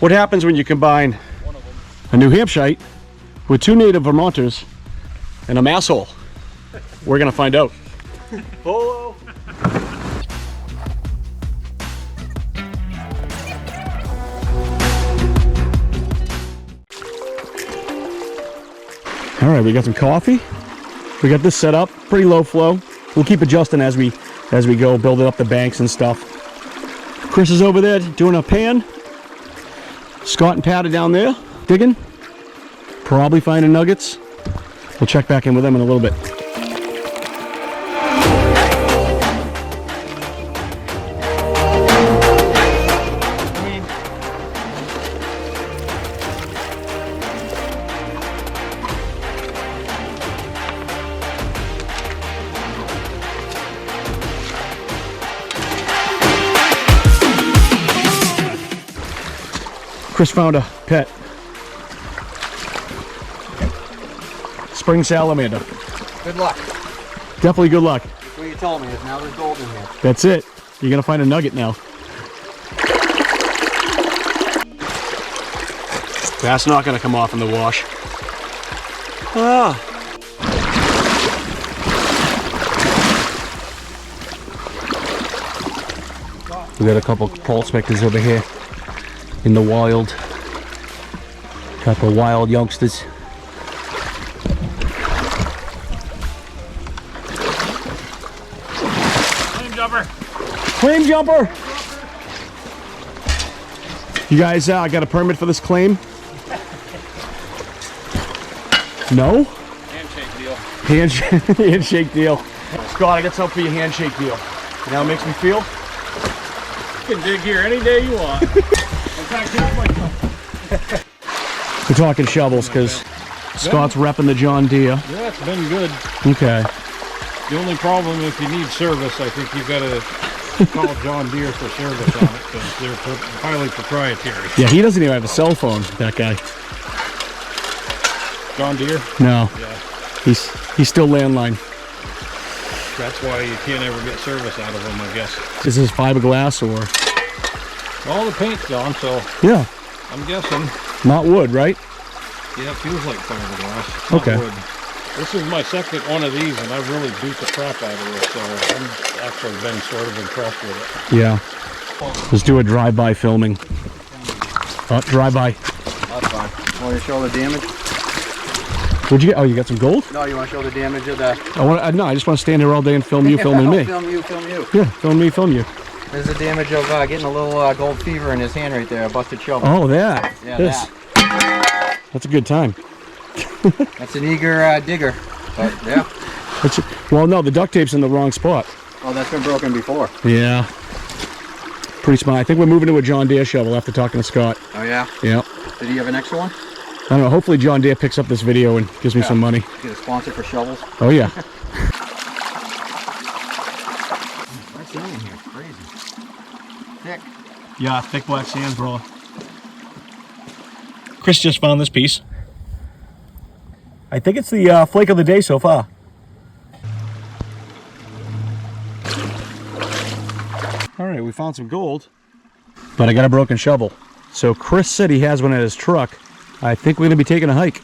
What happens when you combine a New Hampshire with 2 native Vermonters and a masshole? We're gonna find out. Polo. All right, we got some coffee. We got this set up, pretty low flow. We'll keep adjusting as we go, building up the banks and stuff. Chris is over there doing a pan. Scott and Pat are down there digging, probably finding nuggets. We'll check back in with them in a little bit. Chris found a pet. Spring salamander. Good luck. Definitely good luck. That's what you told me, is now there's gold in here. That's it. You're gonna find a nugget now. That's not gonna come off in the wash. Ah. We got a couple prospectors over here in the wild. Couple wild youngsters. Flame jumper. Claim jumper. You guys got a permit for this claim? No? Handshake deal. Handshake deal. Scott, I got something for your handshake deal. You know how it makes me feel? You can dig here any day you want. In fact, here's my cup. We're talking shovels because Scott's repping the John Deere. Yeah, it's been good. Okay. The only problem, if you need service, I think you've got to call John Deere for service on it because they're highly proprietary. Yeah, he doesn't even have a cell phone, that guy. John Deere? No. Yeah. He's still landline. That's why you can't ever get service out of them, I guess. Is this fiberglass or? All the paint's gone, so Yeah. I'm guessing. Not wood, right? Yeah, it feels like fiberglass. It's not Okay. wood. This is my second one of these, and I've really beat the crap out of it, so I'm actually been sort of impressed with it. Yeah. Let's do a drive-by filming. Oh, drive-by. That's fine. Want to show the damage? What'd you get? Oh, you got some gold? No, you want to show the damage of the... No, I just want to stand here all day and film you filming me. Film you, film you. Yeah, film me, film you. There's the damage of getting a little gold fever in his hand right there, a busted shovel. Oh, that. Yeah, this. That's a good time. That's an eager digger, but yeah. Well, no, the duct tape's in the wrong spot. Oh, that's been broken before. Yeah. Pretty smart. I think we're moving to a John Deere shovel after talking to Scott. Oh, yeah? Yeah. Did he have an extra one? I don't know. Hopefully John Deere picks up this video and gives me some money. Get a sponsor for shovels. Oh, yeah. Nice sand in here. Crazy. Thick. Yeah, thick black sand, bro. Chris just found this piece. I think it's the flake of the day so far. All right, we found some gold, but I got a broken shovel. So Chris said he has one at his truck. I think we're gonna be taking a hike.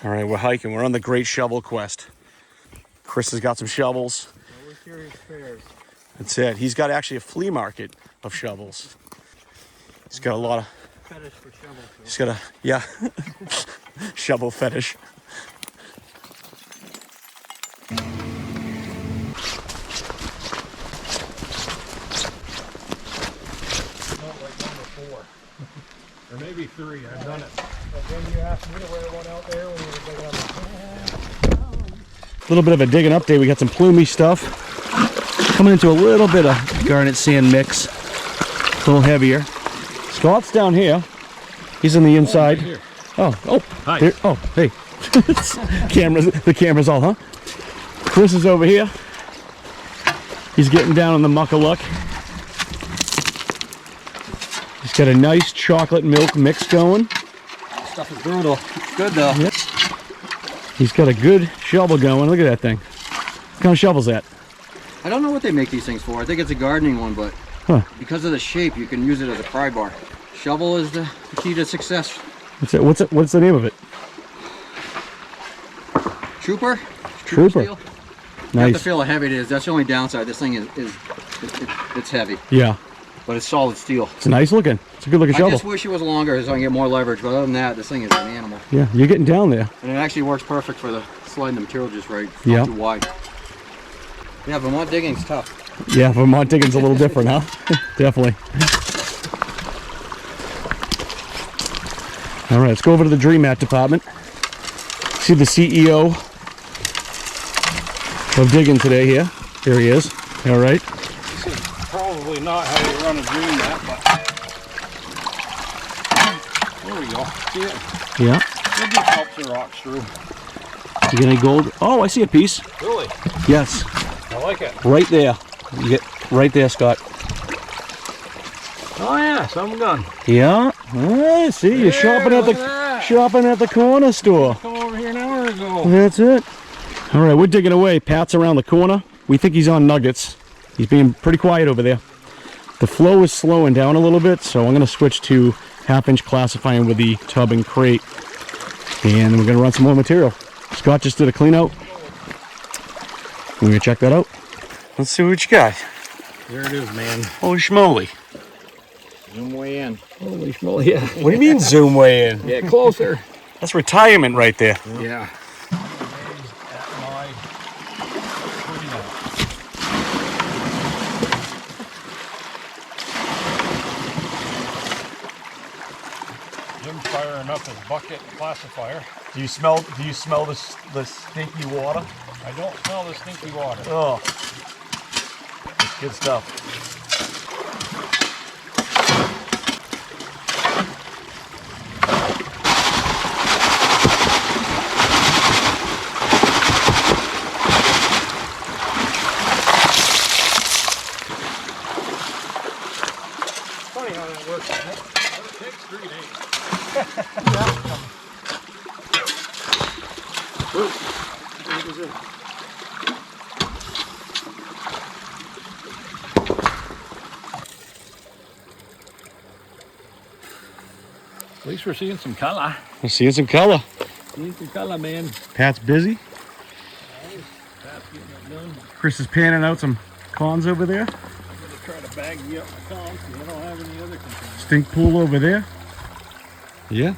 All right, we're hiking. We're on the Great Shovel Quest. Chris has got some shovels. That's it. He's got actually a flea market of shovels. He's got a lot of Fetish for shovels. He's got a, yeah, shovel fetish. Not like number 4. Or maybe 3. I've done it. But then you asked me to wear one out there when you were digging on the... A little bit of a digging update. We got some plumy stuff. Coming into a little bit of garnet sand mix. A little heavier. Scott's down here. He's on the inside. Oh, Hi. There, oh, hey. The camera's all, huh? Chris is over here. He's getting down on the muck-a-luck. He's got a nice chocolate milk mix going. This stuff is brutal. It's good though. Yep. He's got a good shovel going. Look at that thing. kind of shovel's that? I don't know what they make these things for. I think it's a gardening one, but because of the shape, you can use it as a pry bar. Shovel is the key to success. What's the name of it? Trooper. Trooper. Steel. Nice. You have to feel how heavy it is. That's the only downside. This thing it's heavy. Yeah. But it's solid steel. It's nice looking. It's a good looking shovel. I just wish it was longer so I can get more leverage, but other than that, this thing is an animal. Yeah, you're getting down there. And it actually works perfect for the sliding the material just right. It's Yeah. not too wide. Yeah, Vermont digging's tough. Yeah, Vermont digging's a little different, huh? Definitely. All right, let's go over to the Dream Mat department. See the CEO of digging today here. Here he is. All right. This is probably not how you run a Dream Mat, but there we go. See it? Yeah. It just helps the rocks through. You get any gold? Oh, I see a piece. Really? Yes. I like it. Right there. You get right there, Scott. Oh yeah, some gun. Yeah. I see. You're shopping at the corner store. Come over here an hour ago. That's it. All right, we're digging away. Pat's around the corner. We think he's on nuggets. He's being pretty quiet over there. The flow is slowing down a little bit, so I'm going to switch to half-inch classifying with the tub and crate. And we're going to run some more material. Scott just did a clean out. We're going to check that out. Let's see what you got. There it is, man. Holy schmoly. Zoom way in. Holy schmoly, yeah. What do you mean zoom way in? Get closer. That's retirement right there. Yeah. Jim's firing up his bucket classifier. Do you smell the stinky water? I don't smell the stinky water. Oh. That's good stuff. Funny how that works. It takes 3 days. At least we're seeing some color. We're seeing some color. Seeing some color, man. Pat's busy. That's getting it done. Chris is panning out some cons over there. I'm gonna try to bag you up my cons because I don't have any other containers. Stink pool over there. Yeah.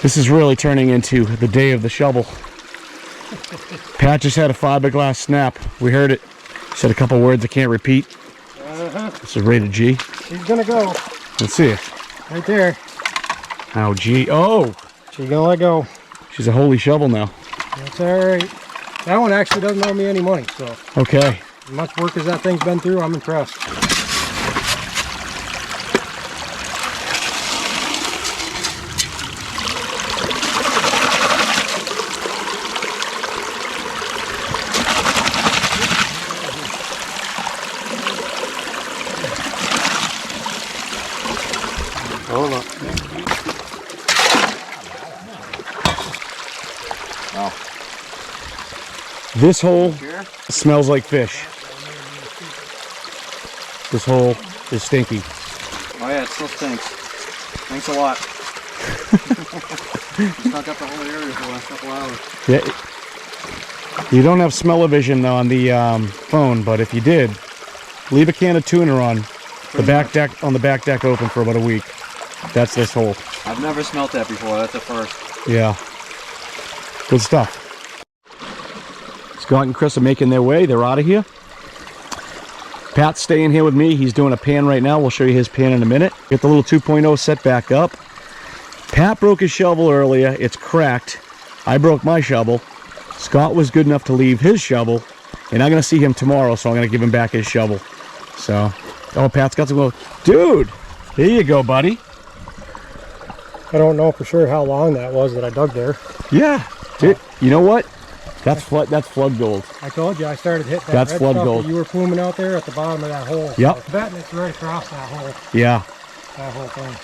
This is really turning into the day of the shovel. Pat just had a fiberglass snap. We heard it. Said a couple words I can't repeat. This is rated G. She's gonna go. Let's see it. Right there. Oh, G. Oh! She's gonna let go. She's a holy shovel now. That's alright. That one actually doesn't owe me any money, so. Okay. As much work as that thing's been through, I'm impressed. Hold on. Wow. This hole smells like fish. This hole is stinky. Oh yeah, it still stinks. Thanks a lot. Stuck up the whole area for the last couple hours. Yeah. You don't have smell-o-vision on the phone, but if you did, leave a can of tuna on the back deck open for about a week. That's this hole. I've never smelt that before. That's the first. Yeah. Good stuff. Scott and Chris are making their way. They're out of here. Pat's staying here with me. He's doing a pan right now. We'll show you his pan in a minute. Get the little 2.0 set back up. Pat broke his shovel earlier. It's cracked. I broke my shovel. Scott was good enough to leave his shovel, and I'm going to see him tomorrow, so I'm going to give him back his shovel. So, oh, Pat's got some. Dude, there you go, buddy. I don't know for sure how long that was that I dug there. Yeah. Dude, you know what? That's flood gold. I told you I started hitting that That's red flood stuff gold. that you were pluming out there at the bottom of that hole. Yep. So I'm betting it's right across that hole. Yeah. That whole thing.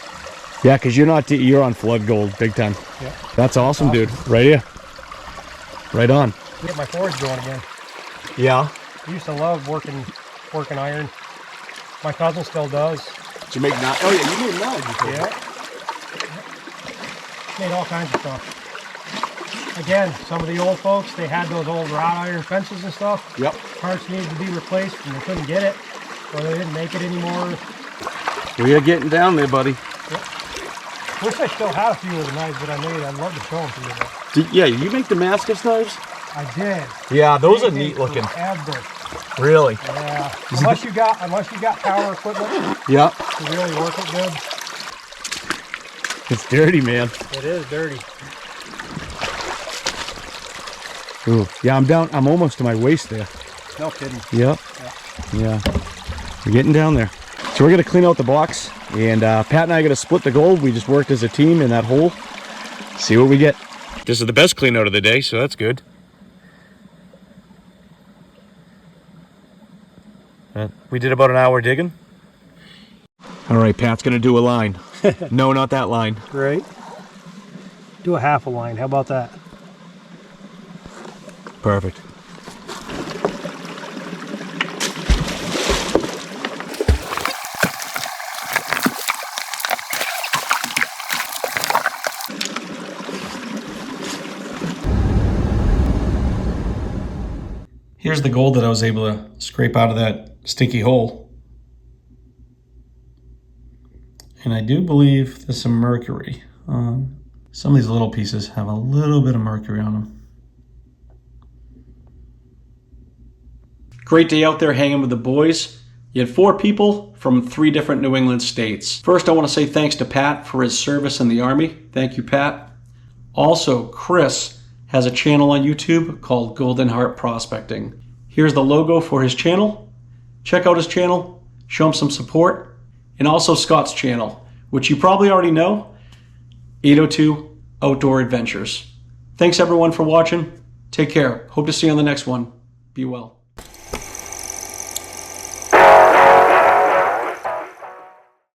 Yeah, because you're on flood gold big time. Yep. That's awesome, dude. Right here. Right on. Get my forge going again. Yeah. I used to love working iron. My cousin still does. Did you make knives? Oh yeah, you made knives. Yeah. Made all kinds of stuff. Again, some of the old folks, they had those old wrought iron fences and stuff. Yep. Parts needed to be replaced and they couldn't get it, or they didn't make it anymore. We are getting down there, buddy. Yep. Wish I still had a few of the knives that I made. I'd love to show them to you. But Yeah, you make Damascus knives? I did. Yeah, those are They neat take looking. forever. Really? Yeah. Unless you got power equipment Yeah. to really work it good. It's dirty, man. It is dirty. Ooh. Yeah, I'm down. I'm almost to my waist there. No kidding. Yep. Yeah. We're getting down there. So we're gonna clean out the box, and Pat and I are gonna split the gold. We just worked as a team in that hole. See what we get. This is the best clean out of the day, so that's good. We did about an hour digging. All right, Pat's gonna do a line. No, not that line. Right. Do a half a line. How about that? Perfect. Here's the gold that I was able to scrape out of that stinky hole. And I do believe there's some mercury. Some of these little pieces have a little bit of mercury on them. Great day out there hanging with the boys. You had 4 people from 3 different New England states. First, I want to say thanks to Pat for his service in the Army. Thank you, Pat. Also, Chris has a channel on YouTube called Golden Heart Prospecting. Here's the logo for his channel. Check out his channel, show him some support, and also Scott's channel, which you probably already know, 802 Outdoor Adventures. Thanks everyone for watching. Take care. Hope to see you on the next one. Be well.